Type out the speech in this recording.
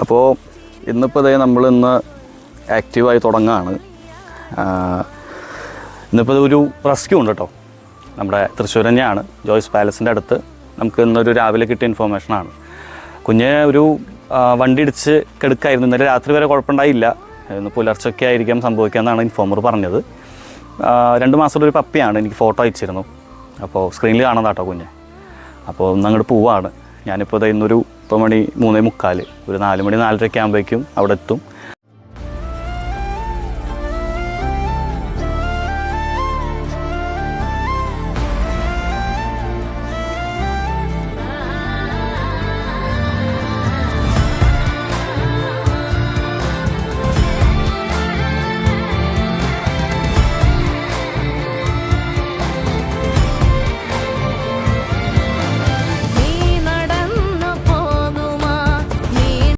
അപ്പോൾ ഇന്നിപ്പോൾ ഇന്ന് ആക്റ്റീവായി തുടങ്ങുകയാണ്. ഇന്നിപ്പോൾ ഒരു റെസ്ക്യൂ ഉണ്ട് കേട്ടോ. നമ്മുടെ തൃശ്ശൂർ തന്നെയാണ്, ജോയ്സ് പാലസിൻ്റെ അടുത്ത്. നമുക്ക് ഇന്നൊരു രാവിലെ കിട്ടിയ ഇൻഫോർമേഷനാണ്. കുഞ്ഞ് ഒരു വണ്ടി ഇടിച്ച് കിടക്കായിരുന്നു. ഇന്നലെ രാത്രി വരെ കുഴപ്പമുണ്ടായില്ല. ഇന്ന് പുലർച്ചയ്ക്ക് ആയിരിക്കാം സംഭവിക്കാമെന്നാണ് ഇൻഫോമർ പറഞ്ഞത്. 2 മാസമുള്ള ഒരു പപ്പിയാണ്. എനിക്ക് ഫോട്ടോ അയച്ചിരുന്നു. അപ്പോൾ സ്ക്രീനിൽ കാണുന്ന കേട്ടോ കുഞ്ഞ്. അപ്പോൾ ഒന്നങ്ങോട്ട് പോവാണ്. ഞാനിപ്പോൾ ഇന്നൊരു 3 മണി 3:45 ഒരു 4 മണി 4:30 ആകുമ്പോഴേക്കും അവിടെ എത്തും.